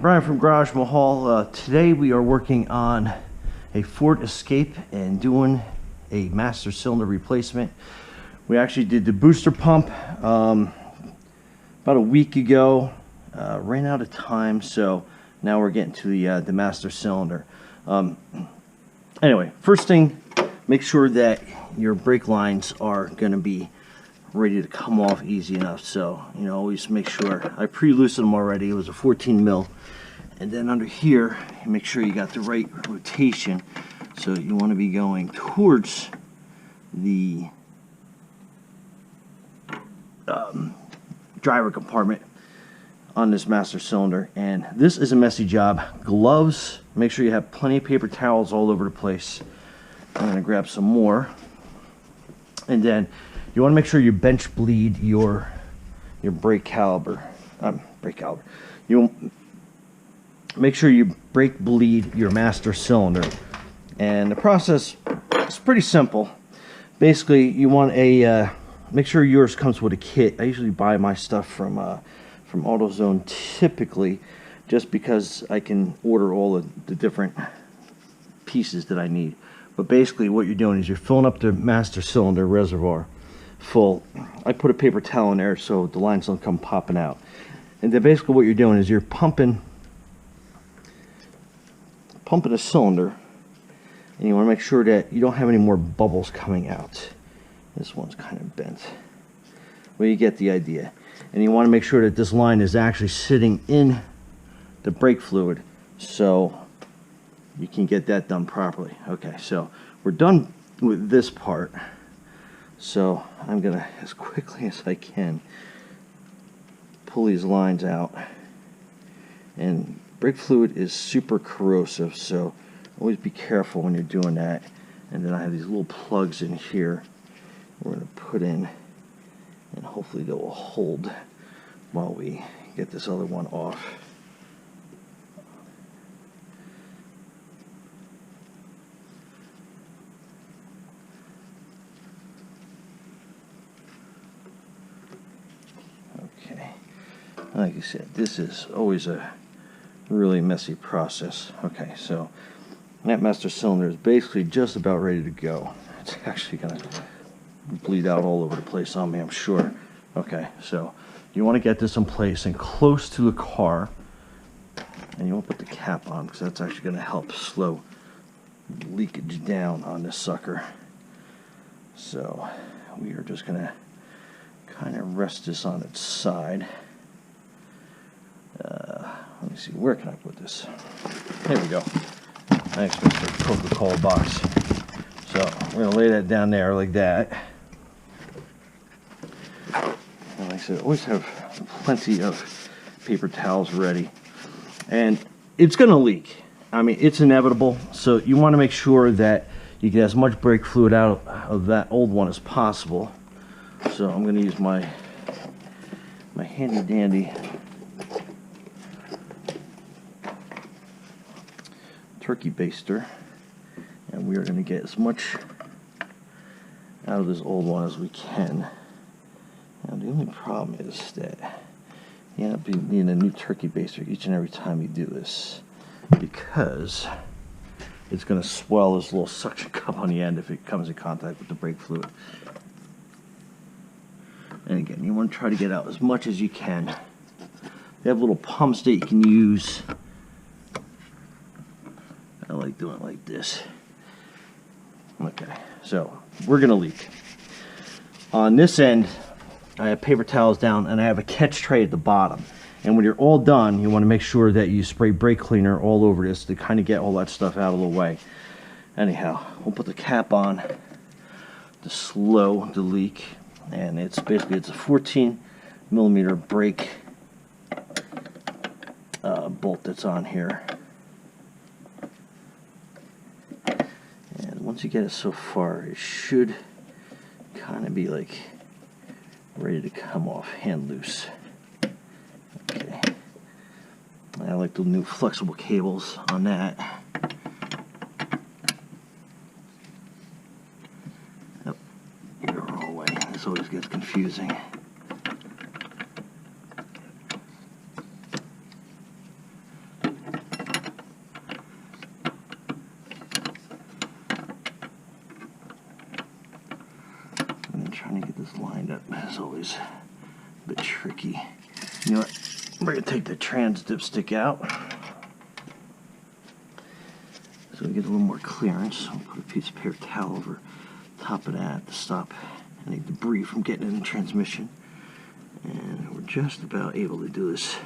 Brian from Garage Mahal. Today we are working on a Ford Escape and doing a master cylinder replacement. We actually did the booster pump about a week ago. Ran out of time, so now we're getting to the master cylinder. Anyway, first thing, make sure that your brake lines are going to be ready to come off easy enough. So, you know, always make sure. I pre-loosened them already. It was a 14 mil. And then under here, make sure you got the right rotation. So you want to be going towards the driver compartment on this master cylinder. And this is a messy job. Gloves, make sure you have plenty of paper towels all over the place. I'm going to grab some more. And then you want to make sure you bench bleed your brake caliper. You make sure you brake bleed your master cylinder. And the process is pretty simple. Basically, you want a make sure yours comes with a kit. I usually buy my stuff from AutoZone typically, just because I can order all of the different pieces that I need. But basically, what you're doing is you're filling up the master cylinder reservoir full. I put a paper towel in there so the lines don't come popping out. And then basically what you're doing is you're pumping a cylinder, and you want to make sure that you don't have any more bubbles coming out. This one's kind of bent. Well, you get the idea. And you want to make sure that this line is actually sitting in the brake fluid so you can get that done properly. Okay, so we're done with this part. So I'm gonna, as quickly as I can, pull these lines out. And brake fluid is super corrosive, so always be careful when you're doing that. And then I have these little plugs in here we're gonna put in, and hopefully they will hold while we get this other one off. Like I said, this is always a really messy process. Okay, so that master cylinder is basically just about ready to go. It's actually going to bleed out all over the place on me, I'm sure. Okay, so you want to get this in place and close to the car. And you want to put the cap on, because that's actually going to help slow leakage down on this sucker. So we are just going to kind of rest this on its side. Let me see, where can I put this? There we go. Nice Mr. Coca-Cola box. So we're going to lay that down there like that. And like I said, always have plenty of paper towels ready. And it's going to leak. I mean, it's inevitable. So you want to make sure that you get as much brake fluid out of that old one as possible. So I'm going to use my handy dandy turkey baster, and we are going to get as much out of this old one as we can. Now the only problem is that you end up needing a new turkey baster each and every time you do this, because it's going to swell this little suction cup on the end if it comes in contact with the brake fluid. And again, you want to try to get out as much as you can. They have little pumps that you can use. I like doing it like this. Okay, so we're gonna leak. On this end, I have paper towels down, and I have a catch tray at the bottom. And when you're all done, you want to make sure that you spray brake cleaner all over this to kind of get all that stuff out of the way. Anyhow, we'll put the cap on to slow the leak. And it's basically, it's a 14 millimeter brake bolt that's on here. And once you get it so far, it should kind of be like ready to come off, hand loose. Okay. I like the new flexible cables on that. Yep, you're the wrong way. This always gets confusing. trying to get this lined up is always a bit tricky. You know what? We're going to take the trans dipstick out so we get a little more clearance. I'll put a piece of paper towel over top of that to stop any debris from getting in the transmission. And we're just about able to do this.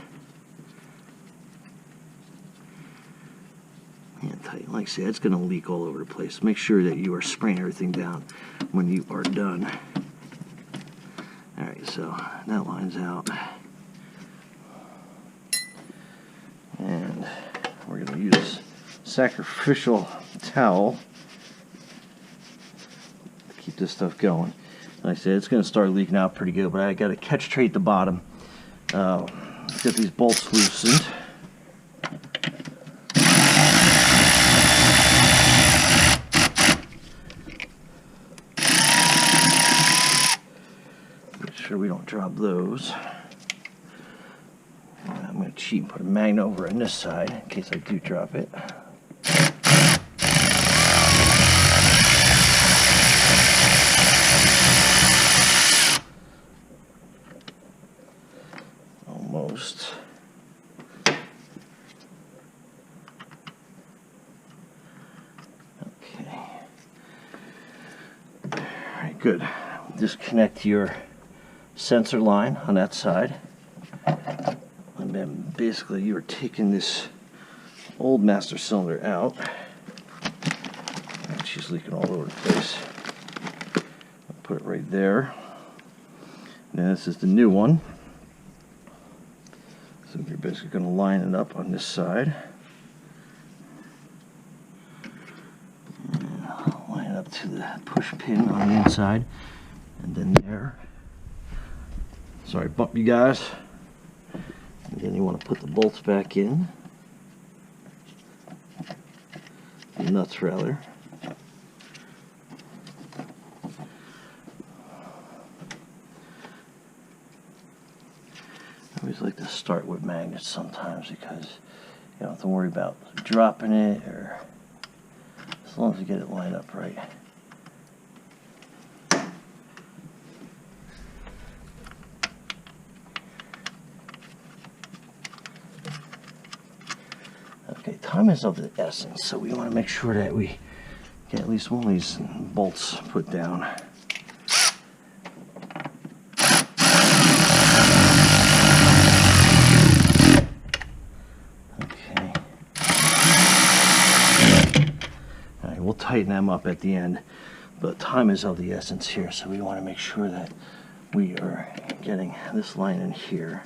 Hand tight. Like I said, it's going to leak all over the place. Make sure that you are spraying everything down when you are done. Alright, so that line's out. And we're going to use sacrificial towel to keep this stuff going. Like I said, it's going to start leaking out pretty good, but I got to catch tray at the bottom. Let's get these bolts loosened. Make sure we don't drop those. I'm going to cheat and put a magnet over on this side in case I do drop it. Almost. Okay. Alright, good. Disconnect your sensor line on that side. And then basically you're taking this old master cylinder out. And she's leaking all over the place. I'll put it right there. And then this is the new one. So you're basically going to line it up on this side. And line it up to the push pin on the inside. And then there. Sorry, bump you guys. And then you want to put the bolts back in. The nuts, rather. I always like to start with magnets sometimes because you don't have to worry about dropping it, or as long as you get it lined up right. Okay, time is of the essence, so we want to make sure that we get at least one of these bolts put down. Okay. Alright, we'll tighten them up at the end, but time is of the essence here, so we want to make sure that we are getting this line in here.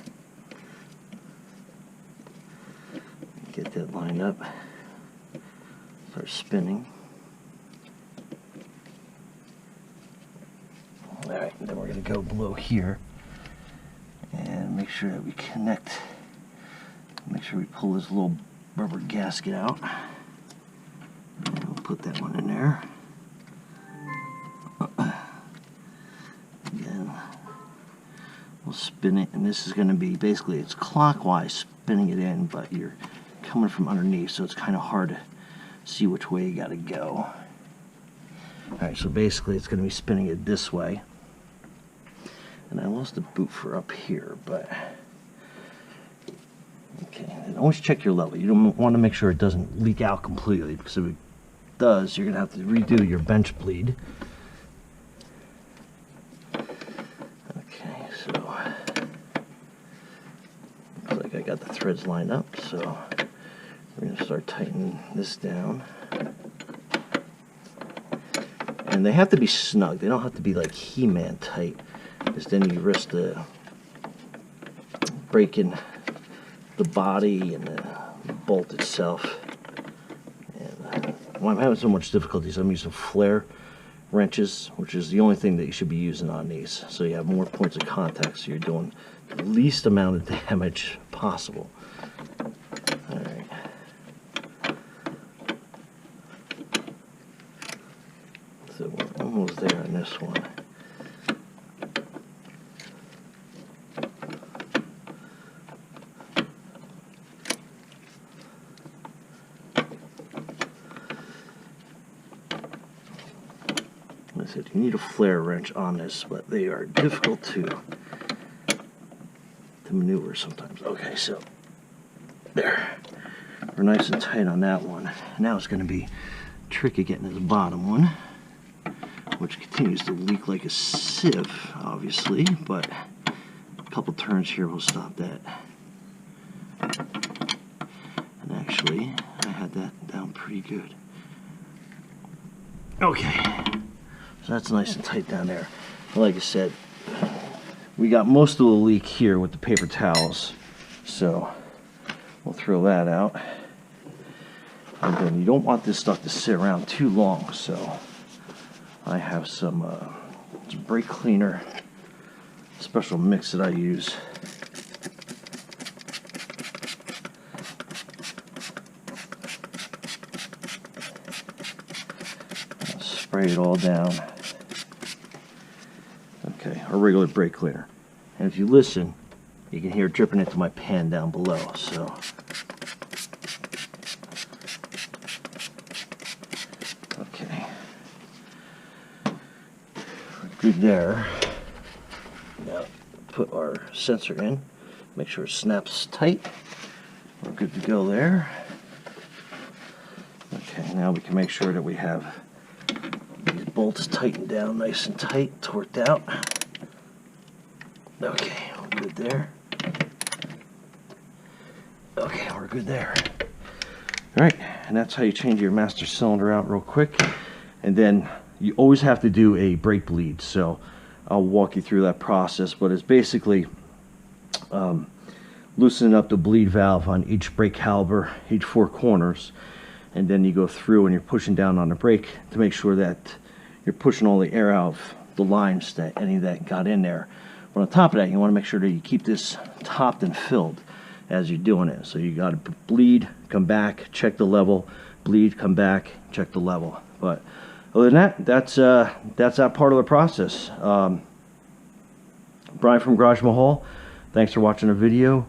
Get that lined up, start spinning. Alright, then we're going to go below here and make sure that we connect, make sure we pull this little rubber gasket out. And we'll put that one in there. Then we'll spin it, and this is going to be basically, it's clockwise spinning it in, but you're coming from underneath, so it's kind of hard to see which way you got to go. Alright, so basically it's going to be spinning it this way. And I lost the boot for up here, but okay. And always check your level. You don't want to make sure it doesn't leak out completely, because if it does, you're going to have to redo your bench bleed. Okay, so looks like I got the threads lined up, so we're going to start tightening this down. And they have to be snug. They don't have to be like He-Man tight, because then you risk the breaking the body and the bolt itself. And when I'm having so much difficulties, I'm using flare wrenches, which is the only thing that you should be using on these. So you have more points of contact, so you're doing the least amount of damage possible. Alright. So we're almost there on this one. This said, you need a flare wrench on this, but they are difficult to maneuver sometimes. Okay, so there. We're nice and tight on that one. Now it's going to be tricky getting to the bottom one, which continues to leak like a sieve, obviously, but a couple turns here will stop that. And actually, I had that down pretty good. Okay, so that's nice and tight down there. Like I said, we got most of the leak here with the paper towels, so we'll throw that out. And then you don't want this stuff to sit around too long, so I have some brake cleaner, special mix that I use. I'll spray it all down. Okay, a regular brake cleaner. And if you listen, you can hear it dripping into my pan down below, so. Okay. We're good there. Now, put our sensor in. Make sure it snaps tight. We're good to go there. Okay, now we can make sure that we have these bolts tightened down nice and tight, torqued out. Okay, we're good there. Okay, we're good there. Alright, and that's how you change your master cylinder out real quick. And then you always have to do a brake bleed, so I'll walk you through that process, but it's basically loosening up the bleed valve on each brake caliper, each 4 corners, and then you go through and you're pushing down on the brake to make sure that you're pushing all the air out of the lines, that any that got in there. But on top of that, you want to make sure that you keep this topped and filled as you're doing it. So you got to bleed, come back, check the level, bleed, come back, check the level. But other than that, that's that part of the process. Brian from Garage Mahal, thanks for watching the video,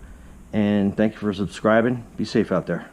and thank you for subscribing. Be safe out there.